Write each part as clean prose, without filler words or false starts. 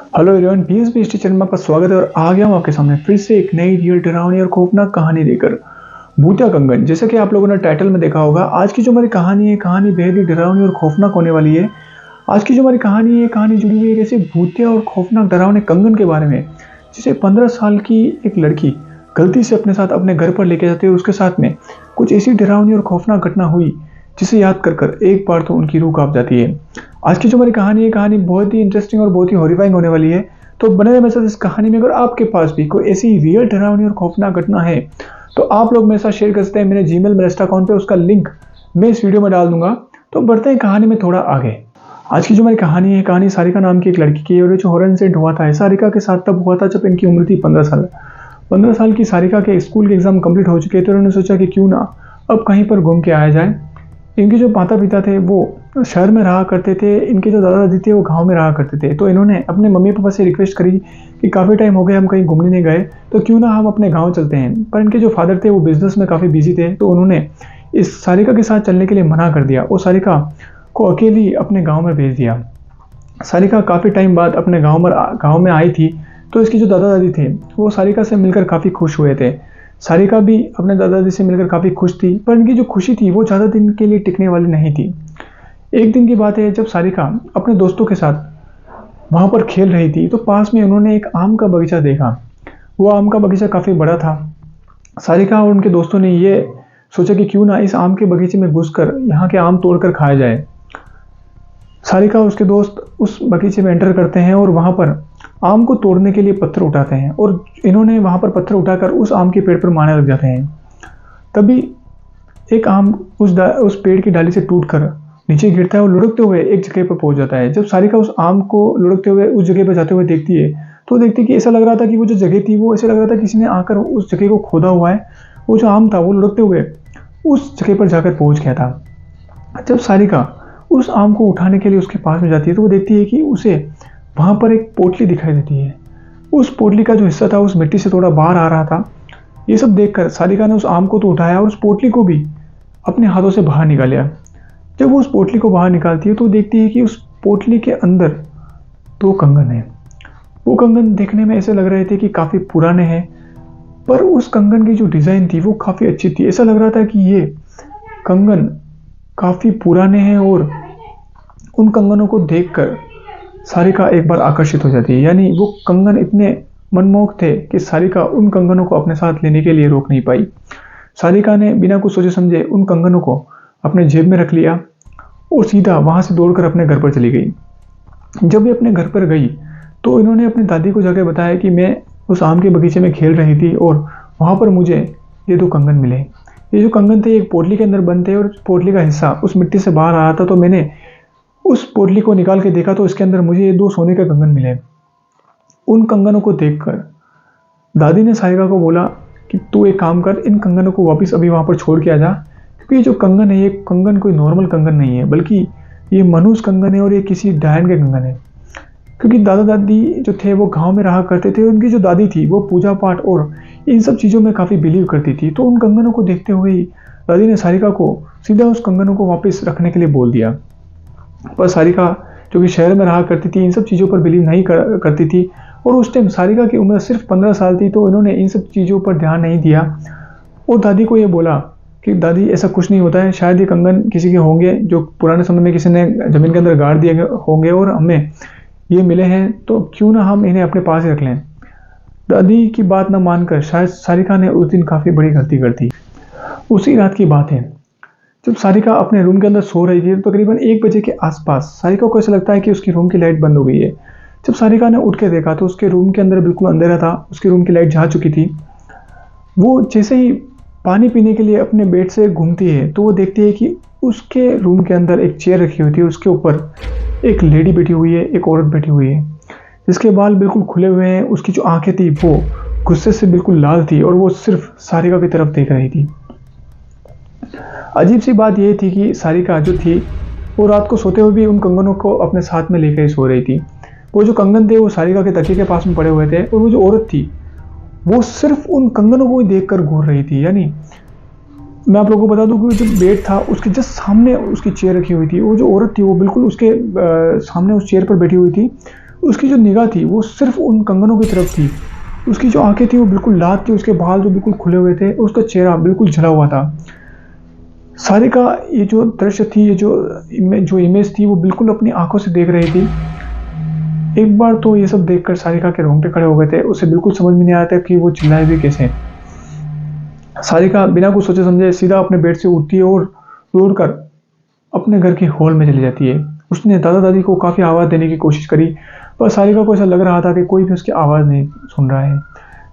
Hello everyone, PSP history channel में आपका स्वागत है और आ गया हूँ आपके सामने फिर से एक नई रियल डरावनी और खौफनाक कहानी लेकर। भूतिया कंगन, जैसा कि आप लोगों ने टाइटल में देखा होगा, आज की जो हमारी कहानी है, कहानी बेहद ही डरावनी और खौफनाक होने वाली है। आज की जो हमारी कहानी है, कहानी जुड़ी हुई है एक ऐसे भूतिया और खौफनाक डरावने कंगन के बारे में, जिसे 15 साल की एक लड़की गलती से अपने साथ अपने घर पर लेके जाती है और उसके साथ में कुछ ऐसी डरावनी और खौफनाक घटना हुई जिसे याद कर कर एक बार तो उनकी रूह कांप जाती है। आज की जो हमारी कहानी है, कहानी बहुत ही इंटरेस्टिंग और बहुत ही हॉरिफाइंग होने वाली है। तो बने रहे मेरे साथ इस कहानी में। अगर आपके पास भी कोई ऐसी रियल डरावनी और खौफनाक घटना है तो आप लोग मेरे साथ शेयर कर सकते हैं मेरे जीमेल मेरे इंस्टा अकाउंट पे, उसका लिंक मैं इस वीडियो में डाल दूंगा। तो बढ़ते हैं कहानी में थोड़ा आगे। आज की जो हमारी कहानी है, कहानी सारिका नाम की एक लड़की की है और ये जो हॉरर इंसिडेंट हुआ था सारिका के साथ तब हुआ था जब इनकी उम्र थी 15 साल। 15 साल की सारिका के स्कूल के एग्जाम कंप्लीट हो चुके थे और उन्होंने सोचा कि क्यों ना अब कहीं पर घूम के आया जाए। इनके जो माता पिता थे वो शहर में रहा करते थे, इनके जो दादा दादी थे वो गांव में रहा करते थे। तो इन्होंने अपने मम्मी पापा से रिक्वेस्ट करी कि काफ़ी टाइम हो गया हम कहीं घूमने नहीं गए, तो क्यों ना हम अपने गांव चलते हैं। पर इनके जो फादर थे वो बिजनेस में काफ़ी बिजी थे, तो उन्होंने इस सारिका के साथ चलने के लिए मना कर दिया और सारिका को अकेली अपने गाँव में भेज दिया। सारिका काफ़ी टाइम बाद अपने गाँव में आई थी, तो इसकी जो दादा दादी थे वो सारिका से मिलकर काफ़ी खुश हुए थे। सारिका भी अपने दादा दादी से मिलकर काफ़ी खुश थी, पर इनकी जो खुशी थी वो ज़्यादा दिन के लिए टिकने वाली नहीं थी। एक दिन की बात है, जब सारिका अपने दोस्तों के साथ वहाँ पर खेल रही थी तो पास में उन्होंने एक आम का बगीचा देखा। वो आम का बगीचा काफ़ी बड़ा था। सारिका और उनके दोस्तों ने ये सोचा कि क्यों ना इस आम के बगीचे में घुसकर यहाँ के आम तोड़कर खाया जाए। सारिका और उसके दोस्त उस बगीचे में एंटर करते हैं और वहाँ पर आम को तोड़ने के लिए पत्थर उठाते हैं और इन्होंने वहाँ पर पत्थर उठाकर उस आम के पेड़ पर मारने लग जाते हैं। तभी एक आम उस पेड़ की डाली से टूटकर नीचे गिरता है और लुढ़कते हुए एक जगह पर पहुंच जाता है। जब सारिका उस आम को लुढ़कते हुए उस जगह पर जाते हुए देखती है तो देखती है कि ऐसा लग रहा था कि वो जो जगह थी वो ऐसा लग रहा था किसी ने आकर उस जगह को खोदा हुआ है। वो जो आम था वो लुढ़कते हुए उस जगह पर जाकर पहुंच गया था। जब सारिका उस आम को उठाने के लिए उसके पास में जाती है तो वो देखती है कि उसे वहाँ पर एक पोटली दिखाई देती है। उस पोटली का जो हिस्सा था उस मिट्टी से थोड़ा बाहर आ रहा था। ये सब देखकर सारिका ने उस आम को तो उठाया और उस पोटली को भी अपने हाथों से बाहर निकाला। जब वो उस पोटली को बाहर निकालती है तो देखती है कि उस पोटली के अंदर 2 कंगन हैं। वो कंगन देखने में ऐसे लग रहे थे कि काफ़ी पुराने हैं, पर उस कंगन की जो डिज़ाइन थी वो काफ़ी अच्छी थी। ऐसा लग रहा था कि ये कंगन काफ़ी पुराने हैं और उन कंगनों को देखकर सारिका एक बार आकर्षित हो जाती है। यानी वो कंगन इतने मनमोहक थे कि सारिका उन कंगनों को अपने साथ लेने के लिए रोक नहीं पाई। सारिका ने बिना कुछ सोचे समझे उन कंगनों को अपने जेब में रख लिया और सीधा वहाँ से दौड़कर अपने घर पर चली गई। जब ये अपने घर पर गई तो इन्होंने अपनी दादी को जाकर बताया कि मैं उस आम के बगीचे में खेल रही थी और वहाँ पर मुझे ये 2 कंगन मिले। ये जो कंगन थे एक पोटली के अंदर बंद थे और पोटली का हिस्सा उस मिट्टी से बाहर आ रहा था। तो मैंने उस पोटली को निकाल के देखा तो इसके अंदर मुझे ये 2 सोने के कंगन मिले। उन कंगनों को देखकर दादी ने सारिका को बोला कि तू एक काम कर, इन कंगनों को वापस अभी वहाँ पर छोड़ के आ जा, क्योंकि ये जो कंगन है ये कंगन कोई नॉर्मल कंगन नहीं है, बल्कि ये मनुष्य कंगन है और ये किसी डायन के कंगन है। क्योंकि दादा दादी जो थे वो गाँव में रहा करते थे, उनकी जो दादी थी वो पूजा पाठ और इन सब चीज़ों में काफ़ी बिलीव करती थी। तो उन कंगनों को देखते हुए ही दादी ने सारिका को सीधा उस कंगनों को वापस रखने के लिए बोल दिया। पर सारिका जो कि शहर में रहा करती थी इन सब चीज़ों पर बिलीव नहीं करती थी और उस टाइम सारिका की उम्र सिर्फ 15 साल थी, तो इन्होंने इन सब चीज़ों पर ध्यान नहीं दिया और दादी को ये बोला कि दादी ऐसा कुछ नहीं होता है, शायद ये कंगन किसी के होंगे जो पुराने समय में किसी ने ज़मीन के अंदर गाड़ दिए होंगे और हमें ये मिले हैं, तो क्यों ना हम इन्हें अपने पास ही रख लें। दादी की बात न मानकर शायद सारिका ने उस दिन काफ़ी बड़ी गलती कर दी। उसी रात की बात है, जब सारिका अपने रूम के अंदर सो रही थी तो तकरीबन 1 बजे के आसपास सारिका को ऐसा लगता है कि उसकी रूम की लाइट बंद हो गई है। जब सारिका ने उठ के देखा तो उसके रूम के अंदर बिल्कुल अंधेरा था, उसकी रूम की लाइट जा चुकी थी। वो जैसे ही पानी पीने के लिए अपने बेड से घूमती है तो वो देखती है कि उसके रूम के अंदर एक चेयर रखी हुई थी, उसके ऊपर एक लेडी बैठी हुई है, एक औरत बैठी हुई है जिसके बाल बिल्कुल खुले हुए हैं। उसकी जो आंखें थी वो गुस्से से बिल्कुल लाल थी और वो सिर्फ सारिका की तरफ देख रही थी। अजीब सी बात यह थी कि सारिका जो थी वो रात को सोते हुए भी उन कंगनों को अपने साथ में लेकर सो रही थी। वो जो कंगन थे वो सारिका के तकिए के पास में पड़े हुए थे और वो जो औरत थी वो सिर्फ उन कंगनों को ही देखकर घूर रही थी। यानी मैं आप लोगों को बता दूं कि जो बेड था उसके जस्ट सामने उसकी चेयर रखी हुई थी। वो जो औरत थी वो बिल्कुल उसके सामने उस चेयर पर बैठी हुई थी। उसकी जो निगाह थी वो सिर्फ उन कंगनों की तरफ थी। उसकी जो आंखें थी वो बिल्कुल लाल थी, उसके बाल जो बिल्कुल खुले हुए थे, उसका चेहरा बिल्कुल झला हुआ था। सारिका ये जो दृश्य थी, ये जो इमेज थी, वो बिल्कुल अपनी आंखों से देख रही थी। एक बार तो ये सब देखकर सारिका के रोंगटे खड़े हो गए थे। उसे बिल्कुल समझ में नहीं आया था कि वो चिल्लाए भी कैसे। सारिका बिना कुछ सोचे समझे सीधा अपने बेड से उठती है और दौड़कर अपने घर के हॉल में चली जाती है। उसने दादा दादी को काफ़ी आवाज़ देने की कोशिश करी, पर सारिका को ऐसा लग रहा था कि कोई भी उसकी आवाज़ नहीं सुन रहा है।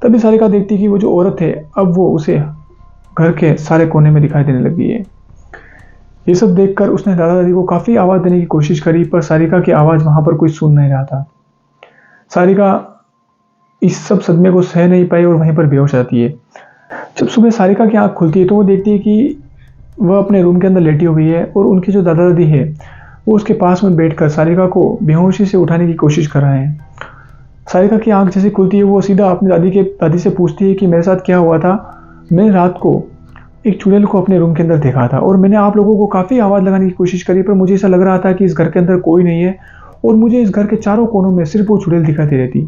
तभी सारिका देखती कि वो जो औरत है अब वो उसे घर के सारे कोने में दिखाई देने लगी है। ये सब देखकर उसने दादा दादी को काफ़ी आवाज़ देने की कोशिश करी, पर सारिका की आवाज़ वहाँ पर कोई सुन नहीं रहा था। सारिका इस सब सदमे को सह नहीं पाई और वहीं पर बेहोश जाती है। जब सुबह सारिका की आंख खुलती है तो वो देखती है कि वह अपने रूम के अंदर लेटी हुई है और उनकी जो दादा दादी है वो उसके पास में बैठकर सारिका को बेहोशी से उठाने की कोशिश कर रहे हैं। सारिका की आंख जैसे खुलती है वो सीधा अपनी दादी से पूछती है कि मेरे साथ क्या हुआ था। मैंने रात को एक चुड़ैल को अपने रूम के अंदर देखा था और मैंने आप लोगों को काफ़ी आवाज़ लगाने की कोशिश करी, पर मुझे ऐसा लग रहा था कि इस घर के अंदर कोई नहीं है और मुझे इस घर के चारों कोनों में सिर्फ वो चुड़ैल दिखाती रहती।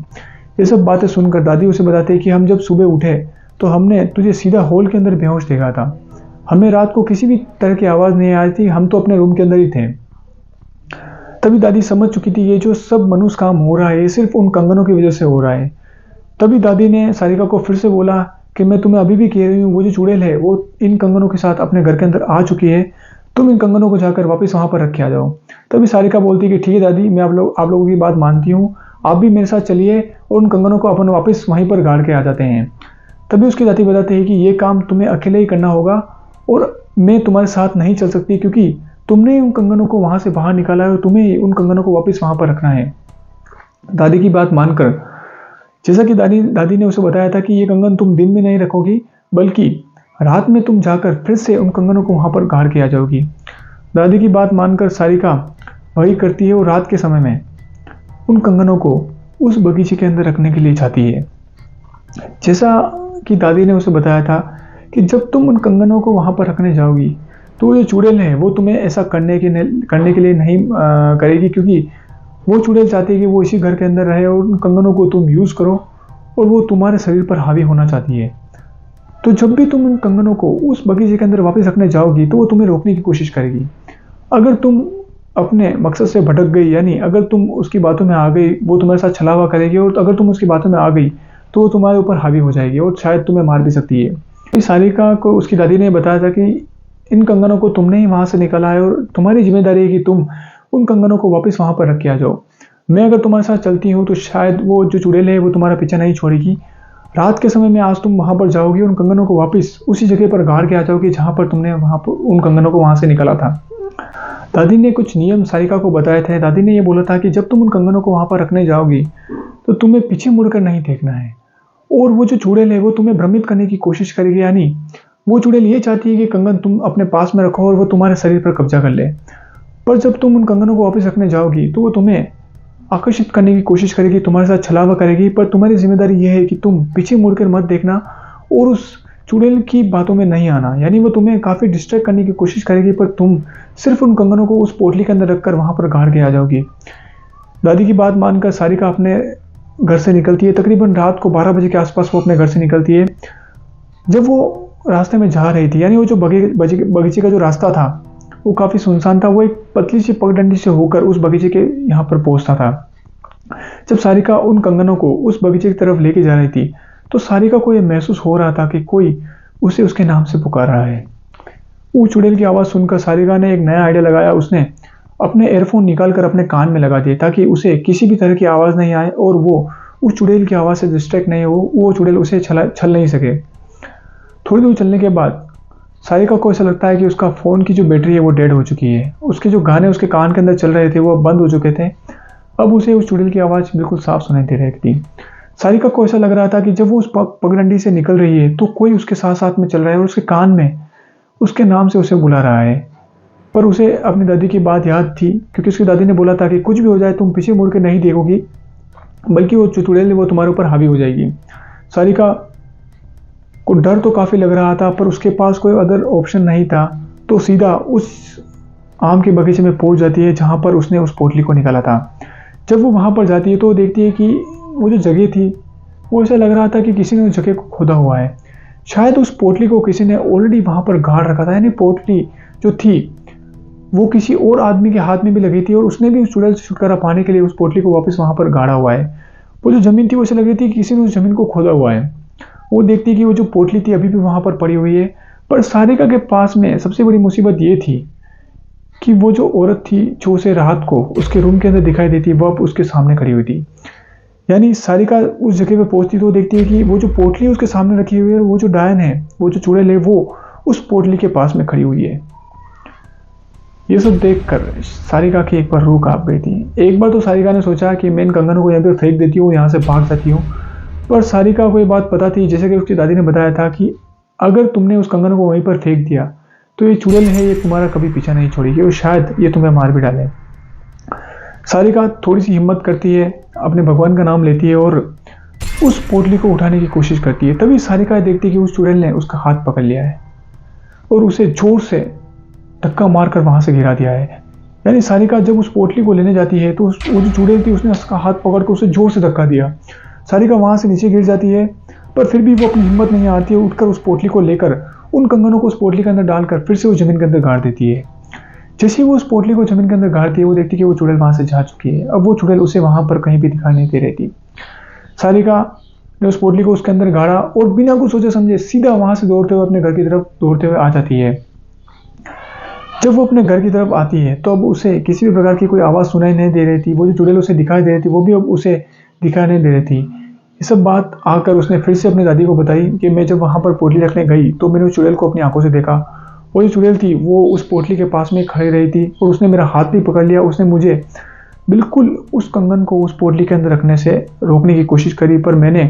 ये सब बातें सुनकर दादी उसे बताती है कि हम जब सुबह उठे तो हमने तुझे सीधा हॉल के अंदर बेहोश देखा था। हमें रात को किसी भी तरह की आवाज़ नहीं आई थी, हम तो अपने रूम के अंदर ही थे। तभी दादी समझ चुकी थी ये जो सब मनुष्य काम हो रहा है ये सिर्फ उन कंगनों की वजह से हो रहा है। तभी दादी ने सारिका को फिर से बोला कि मैं तुम्हें अभी भी कह रही हूँ, वो जो चुड़ैल है वो इन कंगनों के साथ अपने घर के अंदर आ चुकी है। तुम इन कंगनों को जाकर वापस वहाँ पर रख के आ जाओ। तभी सारिका बोलती कि ठीक है दादी, मैं आप लोगों की बात मानती हूँ, आप भी मेरे साथ चलिए और उन कंगनों को अपन वापस वहीं पर गाड़ के आ जाते हैं। तभी उसकी दादी बताते हैं कि ये काम तुम्हें अकेले ही करना होगा और मैं तुम्हारे साथ नहीं चल सकती, क्योंकि तुमने उन कंगनों को वहाँ से बाहर निकाला है और तुम्हें उन कंगनों को वापस वहाँ पर रखना है। दादी की बात मानकर, जैसा कि दादी ने उसे बताया था कि ये कंगन तुम दिन में नहीं रखोगी बल्कि रात में तुम जाकर फिर से उन कंगनों को वहाँ पर गाड़ के आ जाओगी। दादी की बात मानकर सारिका वही करती है और रात के समय में उन कंगनों को उस बगीचे के अंदर रखने के लिए जाती है। जैसा कि दादी ने उसे बताया था कि जब तुम उन कंगनों को वहाँ पर रखने जाओगी तो जो चुड़ैल है वो तुम्हें ऐसा करने के लिए नहीं करेगी, क्योंकि वो चुड़ैल चाहती है कि वो इसी घर के अंदर रहे और उन कंगनों को तुम यूज़ करो और वो तुम्हारे शरीर पर हावी होना चाहती है। तो जब भी तुम उन कंगनों को उस बगीचे के अंदर वापस रखने जाओगी तो वो तुम्हें रोकने की कोशिश करेगी। अगर तुम अपने मकसद से भटक गई, यानी अगर तुम उसकी बातों में आ गई, वो तुम्हारे साथ छलावा करेगी और अगर तुम उसकी बातों में आ गई तो वो तुम्हारे ऊपर हावी हो जाएगी और शायद तुम्हें मार भी सकती है। सारिका को उसकी दादी ने बताया था कि इन कंगनों को तुमने ही वहाँ से निकाला है और तुम्हारी जिम्मेदारी है कि तुम उन कंगनों को वापस वहाँ पर रख के आ जाओ। मैं अगर तुम्हारे साथ चलती हूँ तो शायद वो जो चुड़ैल है वो तुम्हारा पीछा नहीं छोड़ेगी। रात के समय में आज तुम वहाँ पर जाओगी, उन कंगनों को वापस उसी जगह पर गाड़ के आ जाओगी जहाँ पर तुमने वहाँ पर उन कंगनों को वहाँ से निकाला था। दादी ने कुछ नियम सारिका को बताए थे। दादी ने ये बोला था कि जब तुम उन कंगनों को वहाँ पर रखने जाओगी तो तुम्हें पीछे मुड़कर नहीं देखना है और वो जो चुड़ैल है वो तुम्हें भ्रमित करने की कोशिश करेगी, यानी वो चुड़ैल ये चाहती है कि कंगन तुम अपने पास में रखो और वो तुम्हारे शरीर पर कब्जा कर ले। पर जब तुम उन कंगनों को वापस रखने जाओगी तो वो तुम्हें आकर्षित करने की कोशिश करेगी, तुम्हारे साथ छलावा करेगी, पर तुम्हारी जिम्मेदारी यह है कि तुम पीछे मुड़कर मत देखना और उस चुड़ैल की बातों में नहीं आना। यानी वो तुम्हें काफ़ी डिस्ट्रैक्ट करने की कोशिश करेगी, पर तुम सिर्फ उन कंगनों को उस पोटली के अंदर रखकर वहाँ पर गाड़ के आ जाओगी। दादी की बात मानकर सारिका अपने घर से निकलती है। तकरीबन रात को 12 बजे के आसपास वो अपने घर से निकलती है। जब वो रास्ते में जा रही थी, यानी वो जो बगीचे का जो रास्ता था वो काफ़ी सुनसान था, वो एक पतली सी पगडंडी से होकर उस बगीचे के यहाँ पर पहुँचता था। जब सारिका उन कंगनों को उस बगीचे की तरफ लेके जा रही थी तो सारिका को ये महसूस हो रहा था कि कोई उसे उसके नाम से पुकार रहा है। वो चुड़ैल की आवाज़ सुनकर सारिका ने एक नया आइडिया लगाया। उसने अपने एयरफोन निकाल कर अपने कान में लगा दिए ताकि उसे किसी भी तरह की आवाज़ नहीं आए और वो उस चुड़ैल की आवाज़ से डिस्ट्रैक्ट नहीं हो, वो चुड़ैल उसे छल नहीं सके। थोड़ी दूर चलने के बाद सारिका को ऐसा लगता है कि उसका फ़ोन की जो बैटरी है वो डेड हो चुकी है। उसके जो गाने उसके कान के अंदर चल रहे थे वो बंद हो चुके थे। अब उसे उस चुड़ैल की आवाज़ बिल्कुल साफ सुनाई दे रही थी। सारिका को ऐसा लग रहा था कि जब वो उस पगडंडी से निकल रही है तो कोई उसके साथ साथ में चल रहा है और उसके कान में उसके नाम से उसे बुला रहा है। पर उसे अपनी दादी की बात याद थी, क्योंकि उसकी दादी ने बोला था कि कुछ भी हो जाए तुम पीछे मुड़ के नहीं देखोगी, बल्कि वो चुड़ैल वो तुम्हारे ऊपर हावी हो जाएगी। सारिका को डर तो काफ़ी लग रहा था, पर उसके पास कोई अदर ऑप्शन नहीं था, तो सीधा उस आम के बगीचे में पहुंच जाती है जहां पर उसने उस पोटली को निकाला था। जब वो वहाँ पर जाती है तो वो देखती है कि वो जो जगह थी वो ऐसा लग रहा था कि किसी ने उस जगह को खोदा हुआ है। शायद उस पोटली को किसी ने ऑलरेडी वहाँ पर गाड़ रखा था, यानी पोटली जो थी वो किसी और आदमी के हाथ में भी लगी थी और उसने भी उस चुड़ैल से छुटकारा पाने के लिए उस पोटली को वापस वहाँ पर गाड़ा हुआ है। वो जो ज़मीन थी वो ऐसा लग रही थी कि किसी ने उस ज़मीन को खोदा हुआ है। वो देखती है कि वो जो पोटली थी अभी भी वहाँ पर पड़ी हुई है। पर सारिका के पास में सबसे बड़ी मुसीबत ये थी कि वो जो औरत थी जो उसे रात को उसके रूम के अंदर दिखाई देती, वो अब उसके सामने खड़ी हुई थी। यानी सारिका उस जगह पे पहुंचती तो देखती है कि वो जो पोटली उसके सामने रखी हुई है, वो जो डायन है, वो जो चुड़ैल है, वो उस पोटली के पास में खड़ी हुई है। ये सब देखकर सारिका की एक बार रूह कांप गई थी। एक बार तो सारिका ने सोचा कि मैं इन कंगनों को यहाँ पे फेंक देती हूँ, यहाँ से भाग जाती हूँ। पर सारिका को ये बात पता थी, जैसे कि उसकी दादी ने बताया था कि अगर तुमने उस कंगन को वहीं पर फेंक दिया तो ये चुड़ैल है, ये तुम्हारा कभी पीछा नहीं छोड़ेगी और शायद ये तुम्हें मार भी डाले। सारिका थोड़ी सी हिम्मत करती है, अपने भगवान का नाम लेती है और उस पोटली को उठाने की कोशिश करती है। तभी सारिका देखती है कि उस चुड़ैल ने उसका हाथ पकड़ लिया है और उसे जोर से धक्का मारकर वहां से गिरा दिया है। यानी सारिका जब उस पोटली को लेने जाती है तो वो जो चुड़ैल थी उसने उसका हाथ पकड़कर उसे जोर से धक्का दिया। सारिका वहां से नीचे गिर जाती है, पर फिर भी वो अपनी हिम्मत नहीं आती है, उठकर उस पोटली को लेकर उन कंगनों को उस पोटली के अंदर डालकर फिर से उस जमीन के अंदर गाड़ देती है। जैसे ही वो उस पोटली को जमीन के अंदर गाड़ती है, वो देखती है कि वो चुड़ैल वहां से जा चुकी है। अब वो चुड़ैल उसे वहां पर कहीं भी दिखाई नहीं दे रही थी। सारिका ने उस पोटली को उसके अंदर गाड़ा और बिना कुछ सोचे समझे सीधा वहां से दौड़ते हुए अपने घर की तरफ दौड़ते हुए आ जाती है। जब वो अपने घर की तरफ आती है तो अब उसे किसी भी प्रकार की कोई आवाज़ सुनाई नहीं दे रही थी। वो जो चुड़ैल उसे दिखाई दे रही थी वो भी अब उसे दिखाई नहीं दे रही थी। ये सब बात आकर उसने फिर से अपनी दादी को बताई कि मैं जब वहाँ पर पोटली रखने गई तो मैंने उस चुड़ैल को अपनी आंखों से देखा। वो जो चुड़ैल थी वो उस पोटली के पास में खड़ी रही थी और उसने मेरा हाथ भी पकड़ लिया। उसने मुझे बिल्कुल उस कंगन को उस पोटली के अंदर रखने से रोकने की कोशिश करी, पर मैंने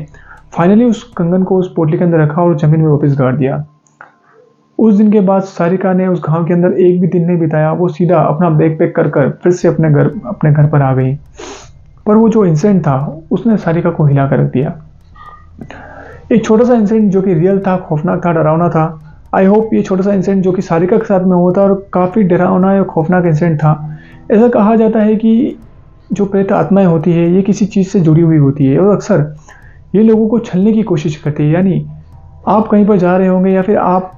फाइनली उस कंगन को उस पोटली के अंदर रखा और ज़मीन में वापस गाड़ दिया। उस दिन के बाद सारिका ने उस गांव के अंदर एक भी दिन नहीं बिताया। वो सीधा अपना बैग पैक कर कर फिर से अपने घर पर आ गई। पर वो जो इंसिडेंट था उसने सारिका को हिला कर रख दिया। एक छोटा सा इंसिडेंट जो कि रियल था, खौफनाक था, डरावना था। आई होप ये छोटा सा इंसिडेंट जो कि सारिका के साथ में हुआ था और काफ़ी डरावना या खौफनाक इंसिडेंट था। ऐसा कहा जाता है कि जो प्रेत आत्माएं होती है ये किसी चीज़ से जुड़ी हुई होती है और अक्सर ये लोगों को छलने की कोशिश करती है। यानी आप कहीं पर जा रहे होंगे या फिर आप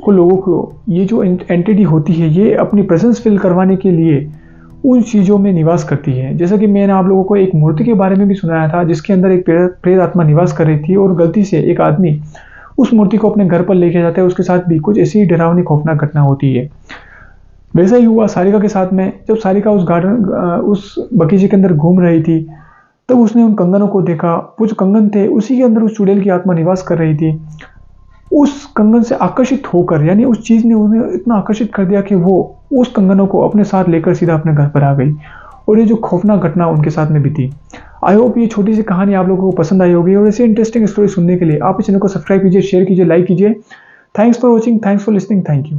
को लोगों को ये जो एंटिटी होती है ये अपनी प्रेजेंस फील करवाने के लिए उन चीज़ों में निवास करती है। जैसा कि मैंने आप लोगों को एक मूर्ति के बारे में भी सुनाया था जिसके अंदर एक प्रेत आत्मा निवास कर रही थी और गलती से एक आदमी उस मूर्ति को अपने घर पर लेके जाता है। उसके साथ भी कुछ ऐसी डरावनी खौफनाक घटना होती है। वैसा ही हुआ सारिका के साथ में। जब सारिका उस गार्डन उस बगीचे के अंदर घूम रही थी तब उसने उन कंगनों को देखा। वो जो कंगन थे उसी के अंदर उस चुड़ैल की आत्मा निवास कर रही थी। उस कंगन से आकर्षित होकर, यानी उस चीज़ ने उन्हें इतना आकर्षित कर दिया कि वो उस कंगनों को अपने साथ लेकर सीधा अपने घर पर आ गई और ये जो खौफनाक घटना उनके साथ में बीती। आई होप ये छोटी सी कहानी आप लोगों को पसंद आई होगी और ऐसे इंटरेस्टिंग स्टोरी सुनने के लिए आप इस चैनल को सब्सक्राइब कीजिए, शेयर कीजिए, लाइक कीजिए। Thanks for watching, thanks for listening, thank you.